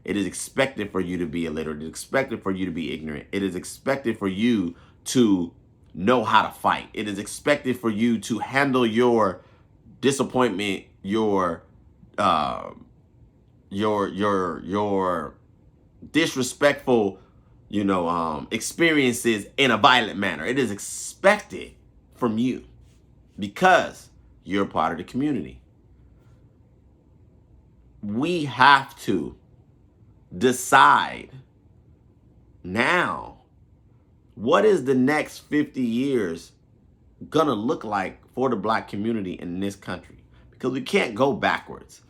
It is expected for you to be illiterate. It is expected for you to be ignorant. It is expected for you to know how to fight. It is expected for you to handle your disappointment, your disrespectful, experiences in a violent manner. It is expected from you because you're part of the community. We have to decide now, what is the next 50 years gonna look like for the Black community in this country? Because we can't go backwards.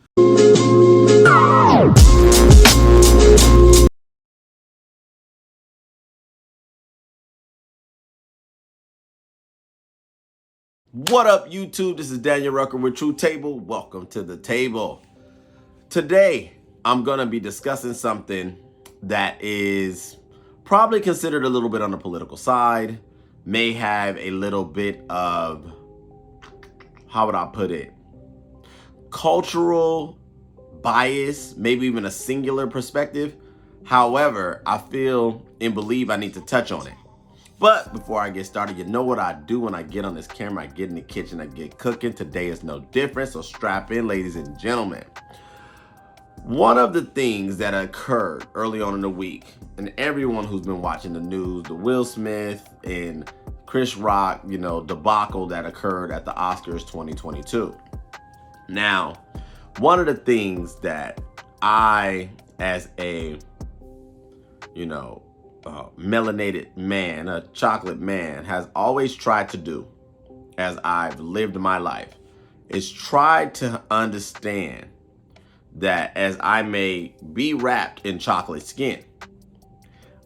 What up, YouTube? This is Daniel Rucker with True Table. Welcome to the table. Today, I'm gonna be discussing something that is probably considered a little bit on the political side, may have a little bit of, how would I put it, cultural bias, maybe even a singular perspective. However, I feel and believe I need to touch on it. But before I get started, you know what I do when I get on this camera? I get in the kitchen, I get cooking. Today is no different, so strap in, ladies and gentlemen. One of the things that occurred early on in the week, and everyone who's been watching the news, the Will Smith and Chris Rock, debacle that occurred at the Oscars 2022. Now, one of the things that I, as a, melanated man, a chocolate man, has always tried to do as I've lived my life is try to understand that as I may be wrapped in chocolate skin,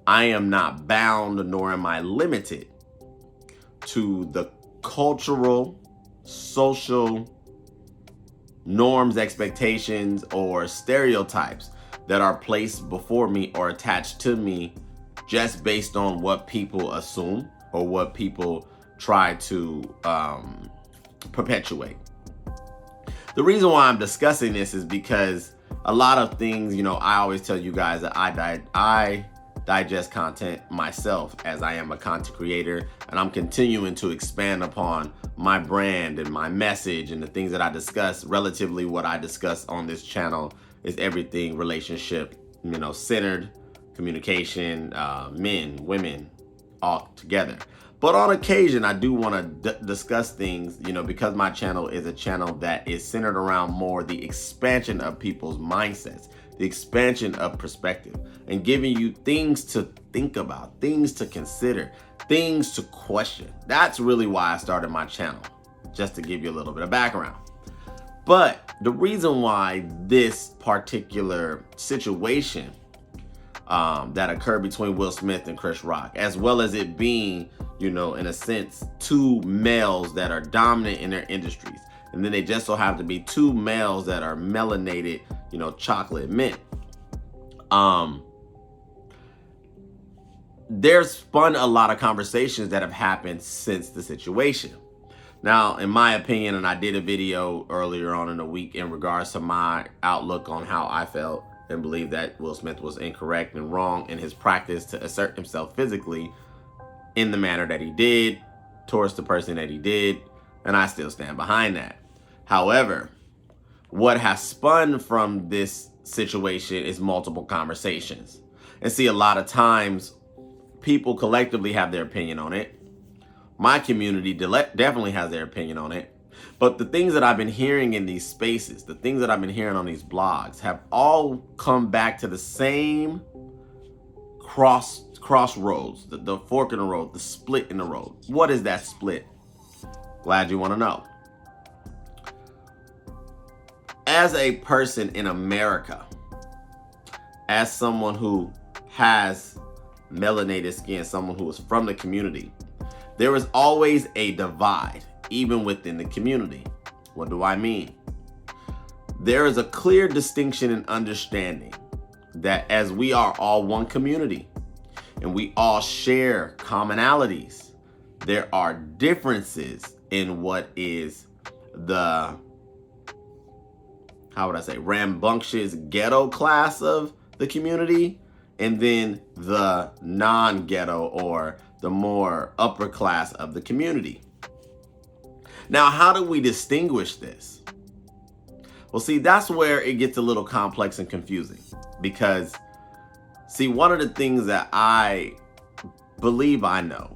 I am not bound nor am I limited to the cultural, social norms, expectations, or stereotypes that are placed before me or attached to me just based on what people assume or what people try to perpetuate. The reason why I'm discussing this is because a lot of things, I always tell you guys that I digest content myself as I am a content creator, and I'm continuing to expand upon my brand and my message and the things that I discuss. Relatively, what I discuss on this channel is everything relationship, centered, communication, men, women, all together. But on occasion, I do want to discuss things, because my channel is a channel that is centered around more the expansion of people's mindsets, the expansion of perspective, and giving you things to think about, things to consider, things to question. That's really why I started my channel, just to give you a little bit of background. But the reason why this particular situation that occurred between Will Smith and Chris Rock, as well as it being, in a sense, two males that are dominant in their industries, and then they just so happen to be two males that are melanated, chocolate men. There's spun a lot of conversations that have happened since the situation. Now, in my opinion, and I did a video earlier on in the week in regards to my outlook on how I felt and believe that Will Smith was incorrect and wrong in his practice to assert himself physically in the manner that he did towards the person that he did, and I still stand behind that. However, what has spun from this situation is multiple conversations. And see, a lot of times people collectively have their opinion on it. My community definitely has their opinion on it. But the things that I've been hearing in these spaces, the things that I've been hearing on these blogs have all come back to the same crossroads, the fork in the road, the split in the road. What is that split? Glad you want to know. As a person in America, as someone who has melanated skin, someone who is from the community, there is always a divide, even within the community. What do I mean? There is a clear distinction and understanding that as we are all one community and we all share commonalities, there are differences in what is the, rambunctious ghetto class of the community, and then the non-ghetto or the more upper class of the community. Now, how do we distinguish this? Well, see, that's where it gets a little complex and confusing because, see, one of the things that I believe I know,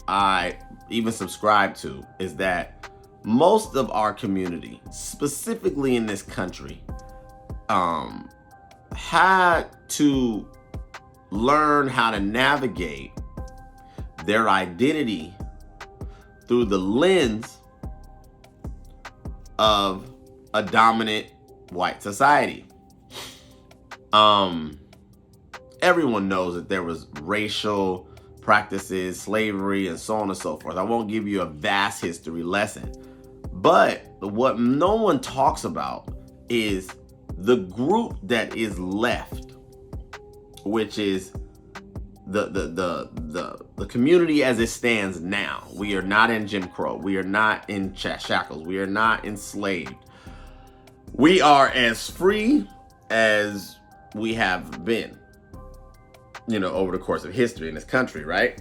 I even subscribe to, is that most of our community, specifically in this country, had to learn how to navigate their identity through the lens of a dominant white society. Everyone knows that there was racial practices, slavery, and so on and so forth. I won't give you a vast history lesson. But what no one talks about is the group that is left, which is the community as it stands now. We are not in Jim Crow. We are not in shackles. We are not enslaved. We are as free as we have been, over the course of history in this country, right?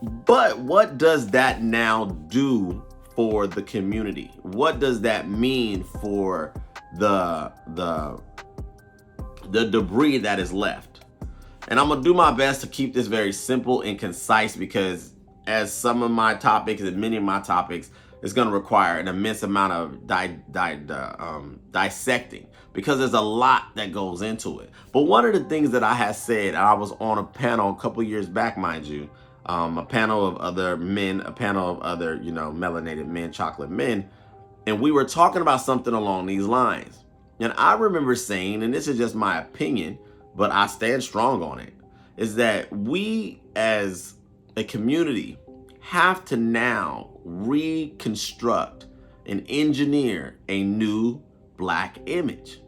But what does that now do for the community? What does that mean for the debris that is left? And I'm gonna do my best to keep this very simple and concise because as some of my topics and many of my topics, it's gonna require an immense amount of dissecting because there's a lot that goes into it. But one of the things that I had said, I was on a panel a couple years back, mind you, a panel of other men, a panel of other, melanated men, chocolate men, and we were talking about something along these lines. And I remember saying, and this is just my opinion, but I stand strong on it, is that we as a community have to now reconstruct and engineer a new Black image.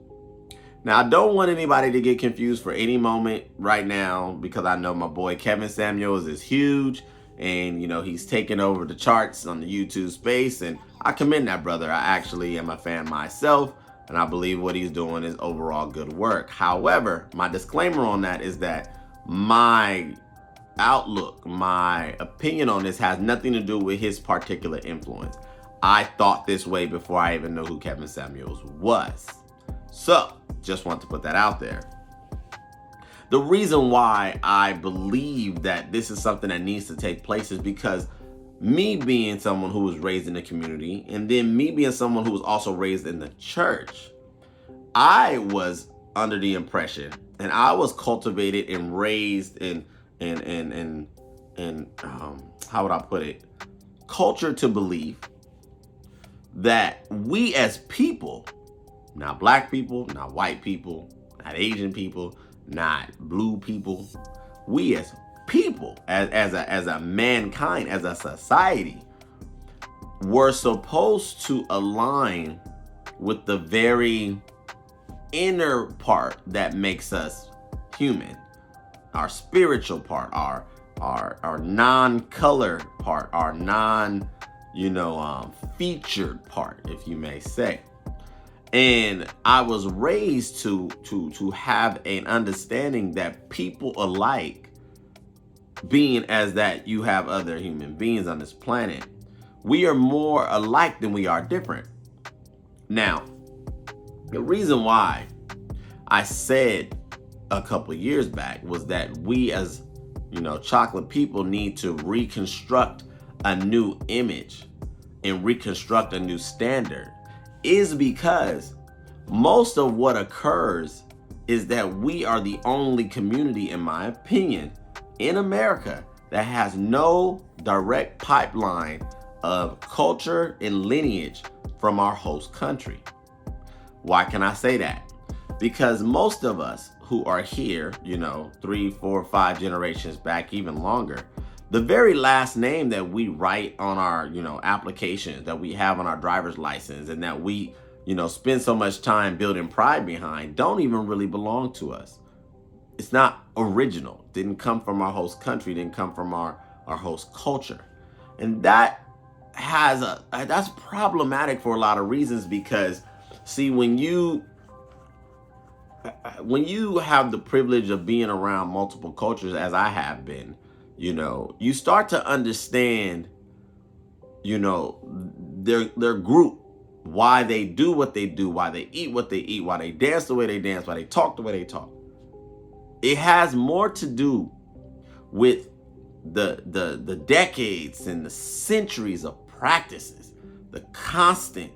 Now, I don't want anybody to get confused for any moment right now because I know my boy Kevin Samuels is huge and, he's taken over the charts on the YouTube space, and I commend that brother. I actually am a fan myself, and I believe what he's doing is overall good work. However, my disclaimer on that is that my outlook, my opinion on this has nothing to do with his particular influence. I thought this way before I even knew who Kevin Samuels was. So, just want to put that out there. The reason why I believe that this is something that needs to take place is because me being someone who was raised in the community, and then me being someone who was also raised in the church, I was under the impression, and I was cultivated and raised in how would I put it? Culture to believe that we as people, not Black people, not white people, not Asian people, not blue people, we as people, as a mankind, as a society, were supposed to align with the very inner part that makes us human, our spiritual part, our non-color part, our featured part, if you may say. And I was raised to have an understanding that people alike, being as that you have other human beings on this planet, we are more alike than we are different. Now, the reason why I said a couple years back was that we as, chocolate people need to reconstruct a new image and reconstruct a new standard is because most of what occurs is that we are the only community, in my opinion, in America that has no direct pipeline of culture and lineage from our host country. Why can I say that? Because most of us who are here, 3, 4, 5 generations back, even longer, the very last name that we write on our, applications, that we have on our driver's license, and that we, spend so much time building pride behind, don't even really belong to us. It's not original. Didn't come from our host country, didn't come from our host culture. And that's problematic for a lot of reasons because, see, when you when you have the privilege of being around multiple cultures, as I have been, you start to understand, their group, why they do what they do, why they eat what they eat, why they dance the way they dance, why they talk the way they talk. It has more to do with the decades and the centuries of practices, the constant,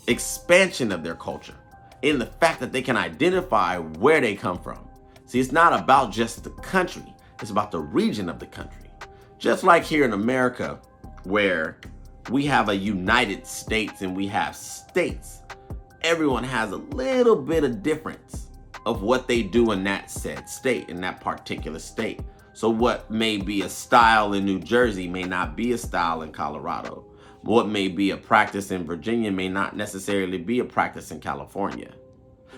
expansion of their culture, in the fact that they can identify where they come from. See, it's not about just the country, it's about the region of the country. Just like here in America, where we have a United States and we have states, everyone has a little bit of difference of what they do in that said state, in that particular state. So what may be a style in New Jersey may not be a style in Colorado. What may be a practice in Virginia may not necessarily be a practice in California.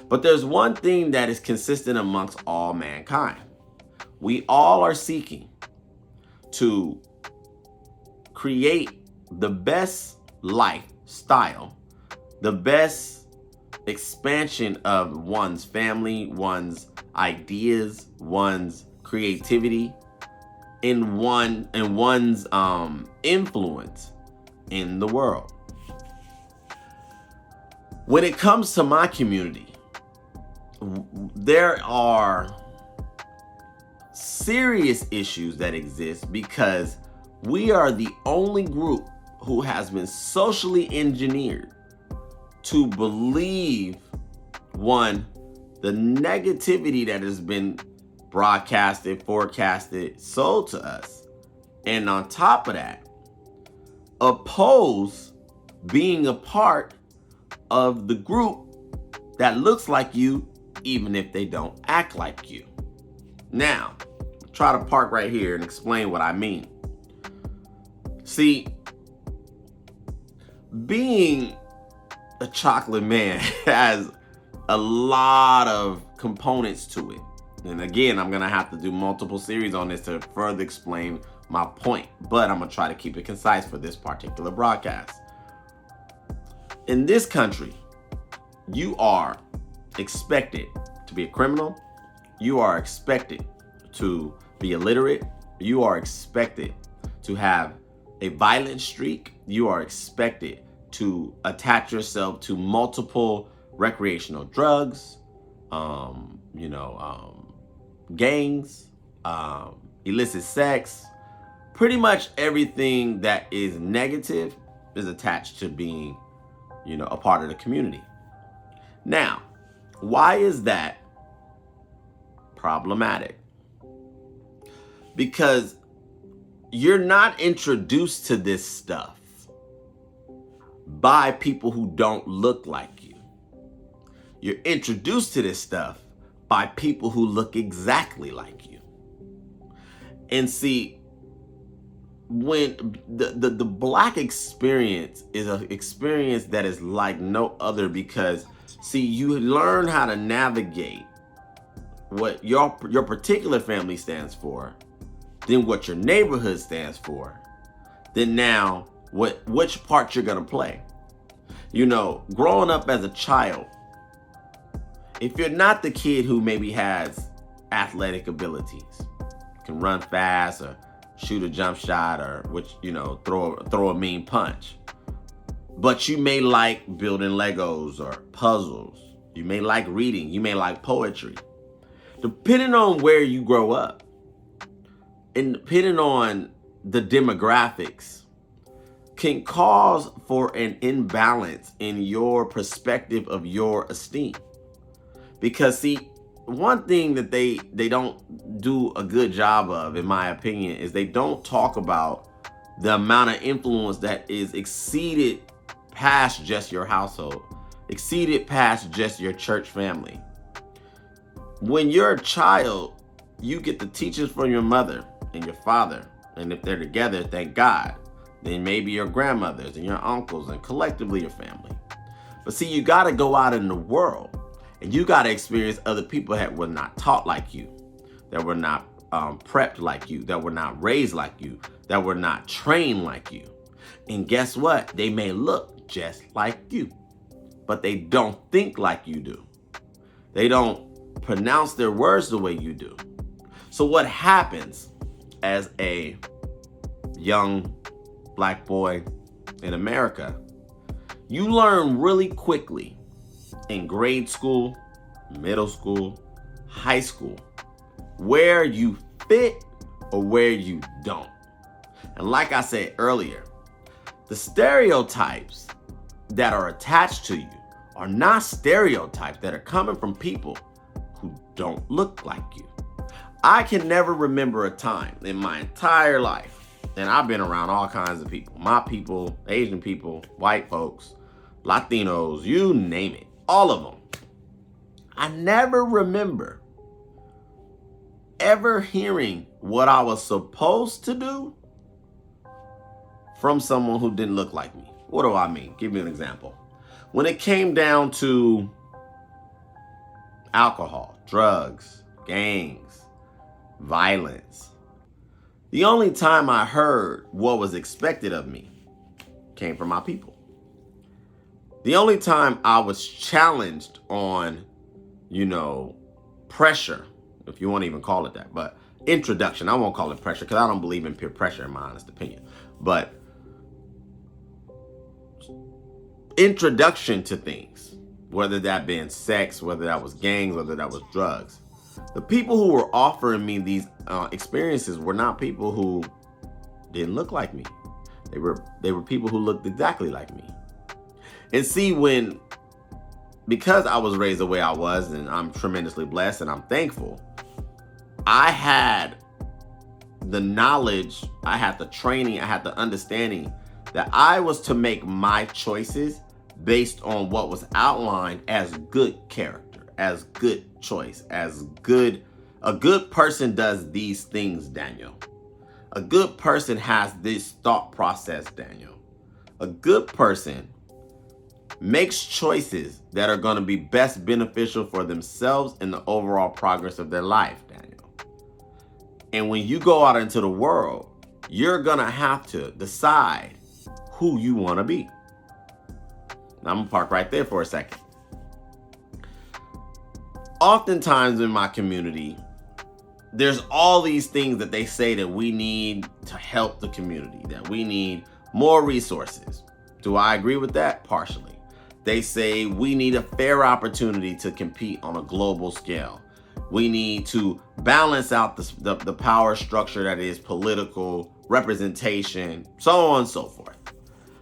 But there's one thing that is consistent amongst all mankind. We all are seeking to create the best lifestyle, the best expansion of one's family, one's ideas, one's creativity, in one's influence in the world. When it comes to my community, there are serious issues that exist because we are the only group who has been socially engineered to believe, one, the negativity that has been broadcasted, forecasted, sold to us. And on top of that, oppose being a part of the group that looks like you, even if they don't act like you. Now, try to park right here and explain what I mean. See, being a chocolate man has a lot of components to it. And again, I'm going to have to do multiple series on this to further explain my point, but I'm going to try to keep it concise for this particular broadcast. In this country, you are expected to be a criminal. You are expected to be illiterate. You are expected to have a violent streak. You are expected to attach yourself to multiple recreational drugs, gangs, illicit sex. Pretty much everything that is negative is attached to being, a part of the community. Now, why is that problematic? Because you're not introduced to this stuff by people who don't look like you. You're introduced to this stuff by people who look exactly like you. And see, when the Black experience is an experience that is like no other, because see, you learn how to navigate what your particular family stands for, then what your neighborhood stands for, then now which part you're gonna play. Growing up as a child, if you're not the kid who maybe has athletic abilities, can run fast or shoot a jump shot, or throw a mean punch, but you may like building Legos or puzzles, you may like reading, you may like poetry, depending on where you grow up and depending on the demographics, can cause for an imbalance in your perspective of your esteem. Because see, one thing that they don't do a good job of, in my opinion, is they don't talk about the amount of influence that is exceeded past just your household, exceeded past just your church family. When you're a child, you get the teachers from your mother and your father, and if they're together, thank God. Then maybe your grandmothers and your uncles, and collectively your family. But see, you got to go out in the world, and you got to experience other people that were not taught like you, that were not prepped like you, that were not raised like you, that were not trained like you. And guess what? They may look just like you, but they don't think like you do. They don't pronounce their words the way you do. So what happens as a young black boy in America? You learn really quickly in grade school, middle school, high school, where you fit or where you don't. And like I said earlier, the stereotypes that are attached to you are not stereotypes that are coming from people who don't look like you. I can never remember a time in my entire life, and I've been around all kinds of people, my people, Asian people, white folks, Latinos, you name it, all of them. I never remember ever hearing what I was supposed to do from someone who didn't look like me. What do I mean? Give me an example. When it came down to alcohol, drugs, gangs, violence, the only time I heard what was expected of me came from my people. The only time I was challenged on, pressure, if you want to even call it that, but introduction, I won't call it pressure because I don't believe in peer pressure in my honest opinion, but introduction to things, whether that been sex, whether that was gangs, whether that was drugs. The people who were offering me these experiences were not people who didn't look like me. They were people who looked exactly like me. And see, because I was raised the way I was, and I'm tremendously blessed and I'm thankful, I had the knowledge, I had the training, I had the understanding that I was to make my choices based on what was outlined as good character, as good choice, as good. A good person does these things, Daniel. A good person has this thought process, Daniel. A good person makes choices that are going to be best beneficial for themselves and the overall progress of their life, Daniel. And when you go out into the world, you're going to have to decide who you want to be. Now, I'm going to park right there for a second. Oftentimes in my community, there's all these things that they say that we need to help the community, that we need more resources. Do I agree with that? Partially. They say we need a fair opportunity to compete on a global scale. We need to balance out the power structure that is political representation, so on and so forth.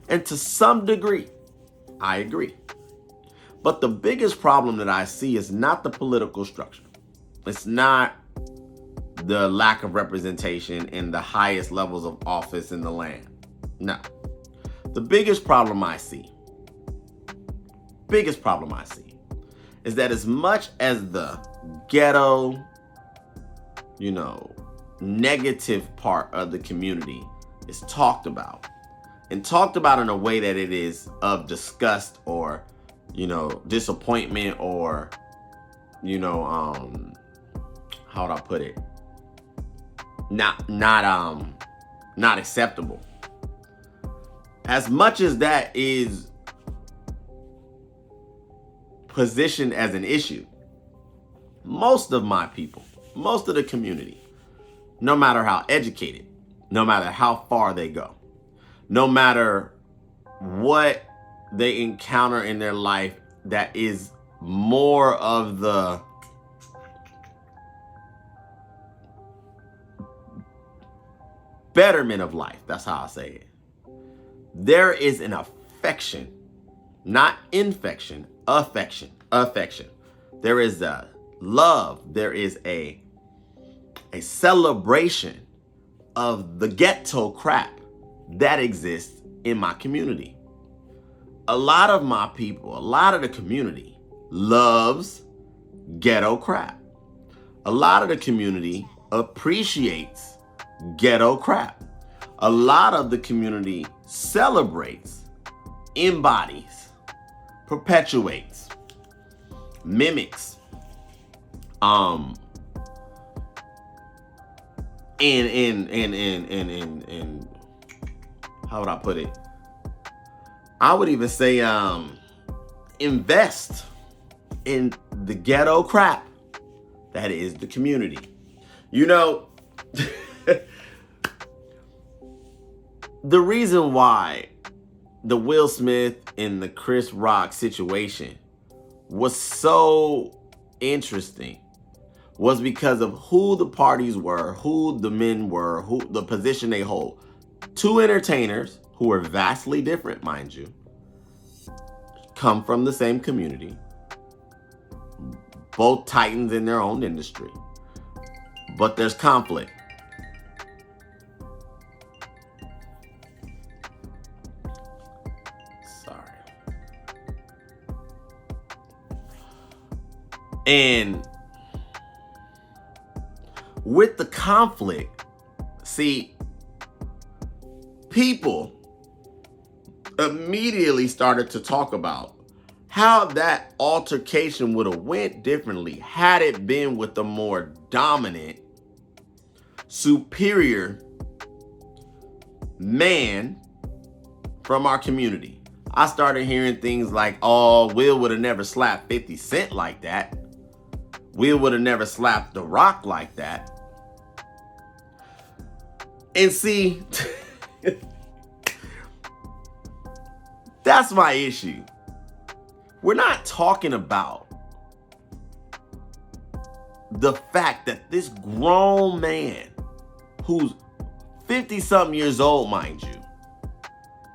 And to some degree, I agree. But the biggest problem that I see is not the political structure. It's not the lack of representation in the highest levels of office in the land. No. The biggest problem I see is that as much as the ghetto, negative part of the community is talked about, and talked about in a way that it is of disgust or, disappointment or, how would I put it? Not acceptable. As much as that is positioned as an issue, most of my people, most of the community, no matter how educated, no matter how far they go, no matter what they encounter in their life that is more of the betterment of life, that's how I say it. There is an affection, not infection, affection. There is a love, there is a celebration of the ghetto crap that exists in my community. A lot of my people, a lot of the community loves ghetto crap. A lot of the community appreciates ghetto crap. A lot of the community celebrates, embodies, perpetuates, mimics, and how would I put it? I would even say invest in the ghetto crap that is the community. You know, the reason why the Will Smith and the Chris Rock situation was so interesting was because of who the parties were, who the men were, who the position they hold. Two entertainers who are vastly different, mind you, come from the same community, both titans in their own industry, but there's conflict. Sorry. And with the conflict, see, people immediately started to talk about how that altercation would have went differently had it been with the more dominant, superior man from our community. I started hearing things like, oh, Will would have never slapped 50 Cent like that. Will would have never slapped The Rock like that. And see, that's my issue. We're not talking about the fact that this grown man, who's 50-something years old, mind you,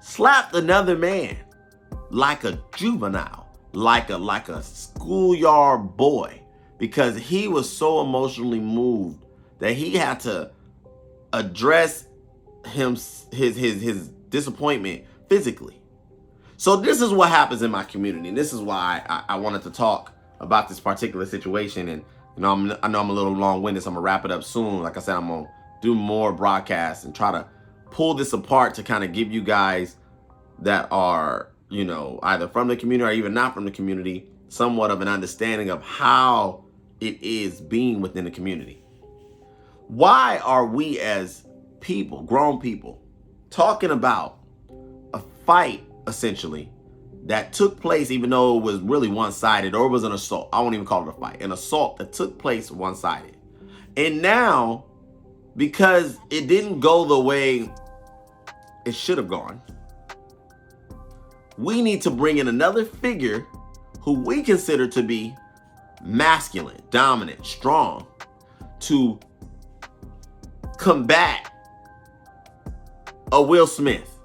slapped another man like a juvenile, like a schoolyard boy, because he was so emotionally moved that he had to address his disappointment physically. So this is what happens in my community, and this is why I wanted to talk about this particular situation. And I know I'm a little long-winded, so I'm gonna wrap it up soon. Like I said, I'm gonna do more broadcasts and try to pull this apart to kind of give you guys that are, either from the community or even not from the community, somewhat of an understanding of how it is being within the community. Why are we as people, grown people, talking about a fight, essentially, that took place, even though it was really one-sided, or it was an assault? I won't even call it a fight. An assault that took place one-sided. And now, because it didn't go the way it should have gone, we need to bring in another figure who we consider to be masculine, dominant, strong, to combat a Will Smith,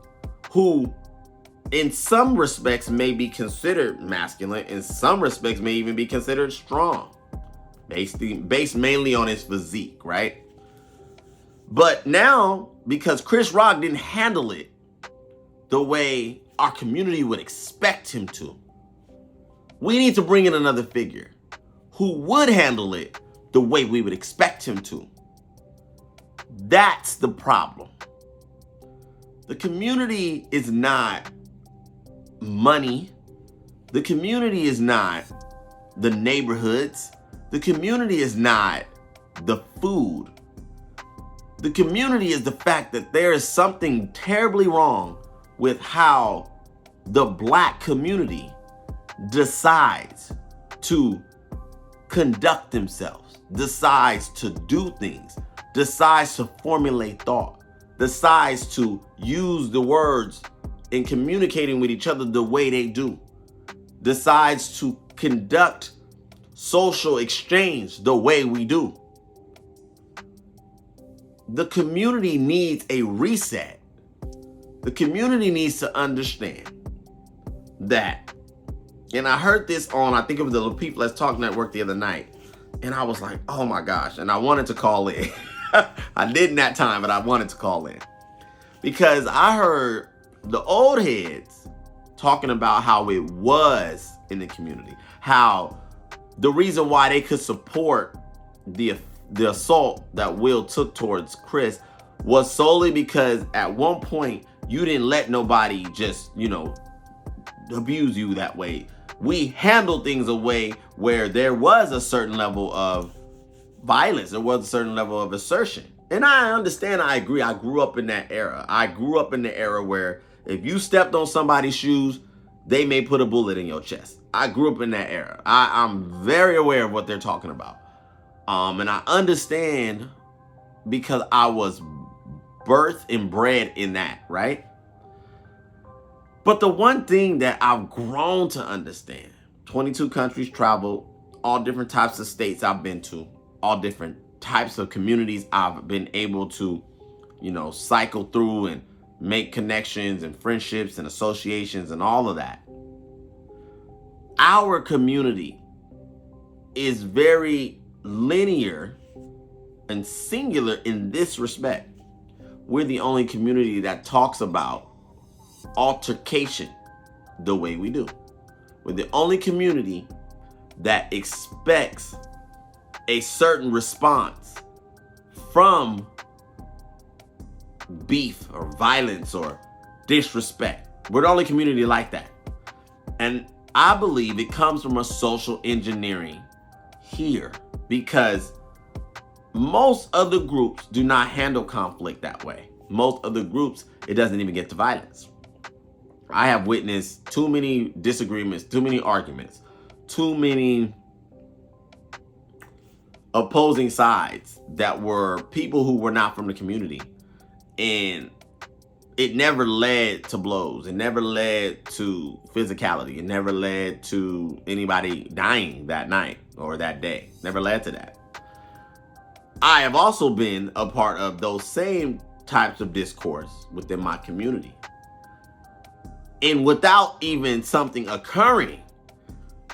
who in some respects may be considered masculine, in some respects may even be considered strong, based mainly on his physique, right? But now, because Chris Rock didn't handle it the way our community would expect him to, we need to bring in another figure who would handle it the way we would expect him to. That's the problem. The community is not money. The community is not the neighborhoods. The community is not the food. The community is the fact that there is something terribly wrong with how the Black community decides to conduct themselves, decides to do things, decides to formulate thought, decides to use the words in communicating with each other the way they do, decides to conduct social exchange the way we do. The community needs a reset. The community needs to understand that, and I heard this on, I think it was the People Let's Talk Network the other night, and I was like, oh my gosh, and I wanted to call in. I didn't that time, but I wanted to call in. Because I heard the old heads talking about how it was in the community, how the reason why they could support the assault that Will took towards Chris was solely because at one point you didn't let nobody just, abuse you that way. We handled things a way where there was a certain level of violence, there was a certain level of assertion. And I understand, I agree. I grew up in that era. I grew up in the era where if you stepped on somebody's shoes, they may put a bullet in your chest. I grew up in that era. I'm very aware of what they're talking about. And I understand because I was birthed and bred in that, right? But the one thing that I've grown to understand, 22 countries traveled, all different types of states I've been to, all different types of communities I've been able to, cycle through and make connections and friendships and associations and all of that. Our community is very linear and singular in this respect. We're the only community that talks about altercation the way we do. We're the only community that expects a certain response from beef or violence or disrespect. We're the only community like that. And I believe it comes from a social engineering here, because most other groups do not handle conflict that way. Most other groups, it doesn't even get to violence. I have witnessed too many disagreements, too many arguments, too many opposing sides that were people who were not from the community. And it never led to blows. It never led to physicality. It never led to anybody dying that night or that day. Never led to that. I have also been a part of those same types of discourse within my community. And without even something occurring,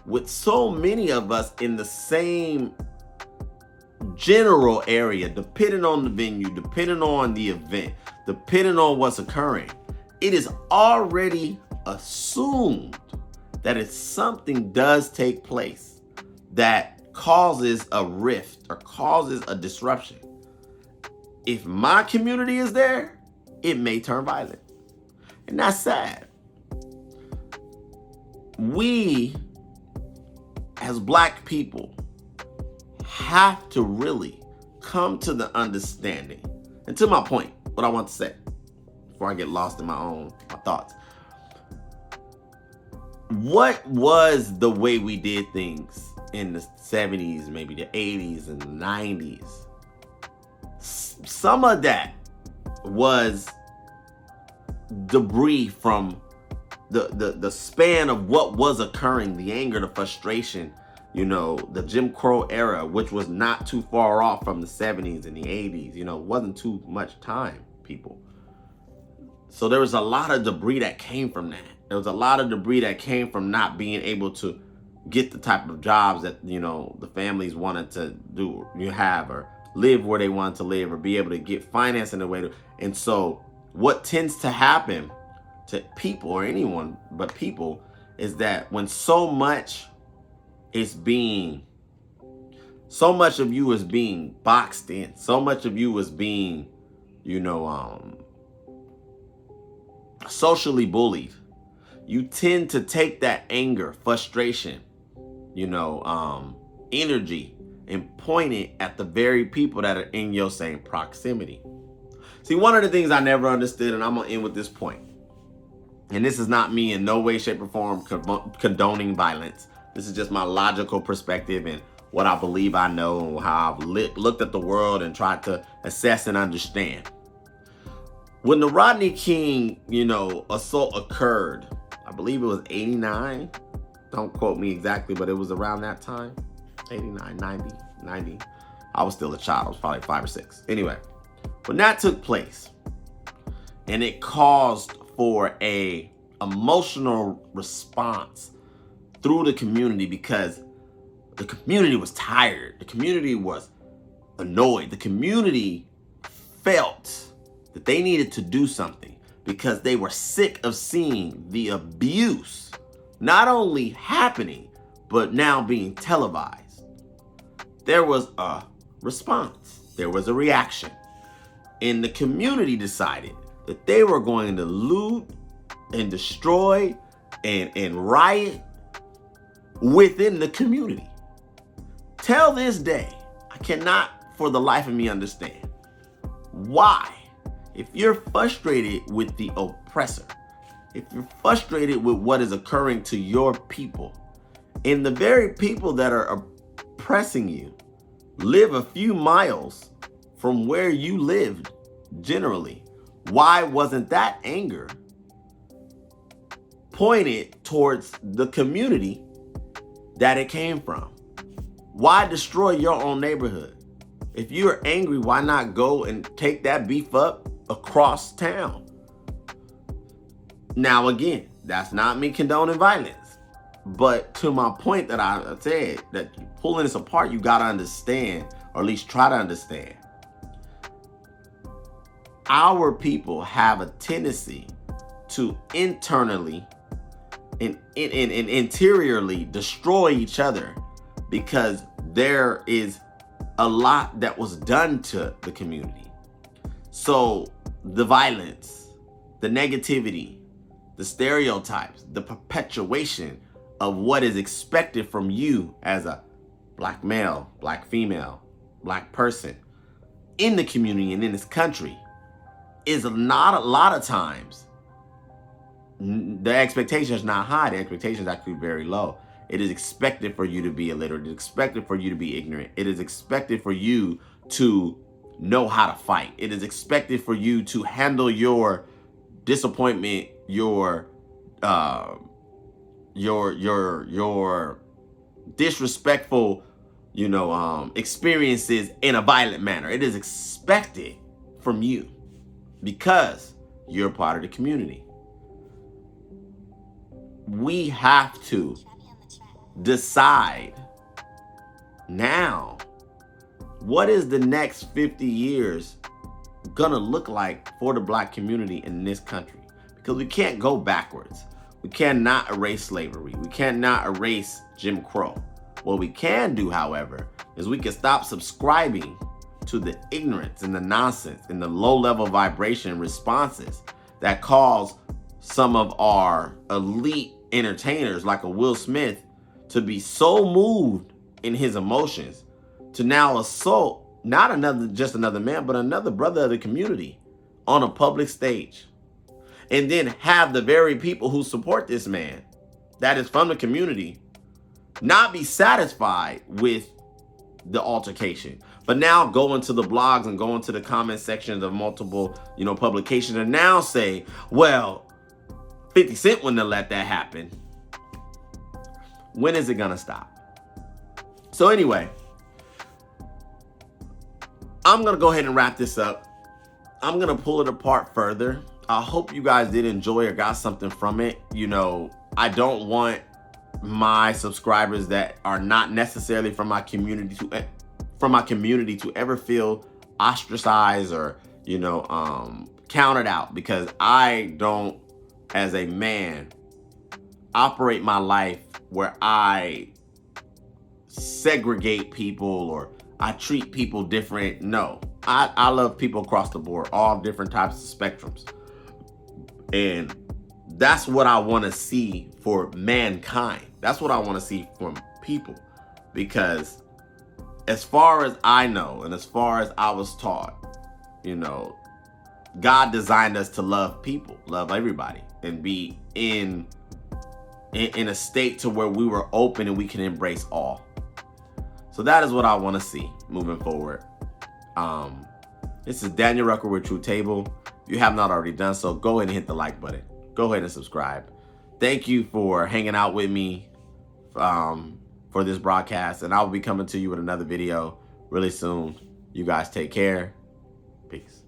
with so many of us in the same general area, depending on the venue, depending on the event, depending on what's occurring, it is already assumed that if something does take place that causes a rift or causes a disruption, if my community is there, it may turn violent. And that's sad. We, as Black people, have to really come to the understanding. And to my point, what I want to say before I get lost in my thoughts. What was the way we did things in the 70s, maybe the 80s and the 90s? Some of that was debris from the span of what was occurring, the anger, the frustration, the Jim Crow era, which was not too far off from the 70s and the 80s. It wasn't too much time, people. So there was a lot of debris that came from that. There was a lot of debris that came from not being able to get the type of jobs that, the families wanted to have, or live where they wanted to live, or be able to get finance in a way to. And so what tends to happen to people, or anyone but people, is that when so much of you is being boxed in, so much of you is being, socially bullied, you tend to take that anger, frustration, energy, and point it at the very people that are in your same proximity. See, one of the things I never understood, and I'm gonna end with this point, and this is not me in no way, shape, or form condoning violence. This is just my logical perspective and what I believe I know, and how I've looked at the world and tried to assess and understand. When the Rodney King, assault occurred, I believe it was 89. Don't quote me exactly, but it was around that time. 89, 90. I was still a child. I was probably 5 or 6. Anyway, when that took place, and it caused for a emotional response through the community, because the community was tired. The community was annoyed. The community felt that they needed to do something because they were sick of seeing the abuse not only happening, but now being televised. There was a response. There was a reaction. And the community decided that they were going to loot and destroy and riot within the community. Till this day, I cannot for the life of me understand why, if you're frustrated with the oppressor, if you're frustrated with what is occurring to your people, And the very people that are oppressing you live a few miles from where you lived generally. Why wasn't that anger pointed towards the community that it came from? Why destroy your own neighborhood? If you're angry, why not go and take that beef up across town? Now, again, that's not me condoning violence. But to my point that I said, that pulling this apart, you got to understand, or at least try to understand. Our people have a tendency to internally and interiorly destroy each other because there is a lot that was done to the community. So the violence, the negativity, the stereotypes, the perpetuation of what is expected from you as a black male, black female, black person in the community and in this country is not a lot of times. The expectation is not high. The expectation is actually very low. It is expected for you to be illiterate. It is expected for you to be ignorant. It is expected for you to know how to fight. It is expected for you to handle your disappointment, your disrespectful, experiences in a violent manner. It is expected from you because you're part of the community. We have to decide now, what is the next 50 years gonna look like for the black community in this country? Because we can't go backwards. We cannot erase slavery. We cannot erase Jim Crow. What we can do, however, is we can stop subscribing to the ignorance and the nonsense and the low-level vibration responses that cause some of our elite entertainers like a Will Smith to be so moved in his emotions to now assault not just another man, but another brother of the community on a public stage. And then have the very people who support this man, that is from the community, not be satisfied with the altercation, but now go into the blogs and go into the comment sections of multiple, publications and now say, well, 50 Cent wouldn't have let that happen. When is it gonna stop? So anyway, I'm gonna go ahead and wrap this up. I'm gonna pull it apart further. I hope you guys did enjoy or got something from it. I don't want my subscribers that are not necessarily from my community to ever feel ostracized or counted out, because I don't, as a man, operate my life where I segregate people or I treat people different. No, I love people across the board, all different types of spectrums. And that's what I want to see for mankind. That's what I want to see from people. Because as far as I know, and as far as I was taught, God designed us to love people, love everybody, and be in a state to where we were open and we can embrace all. So that is what I want to see moving forward. This is Daniel Rucker with True Table. If you have not already done so, go ahead and hit the like button. Go ahead and subscribe. Thank you for hanging out with me for this broadcast, and I'll be coming to you with another video really soon. You guys take care. Peace.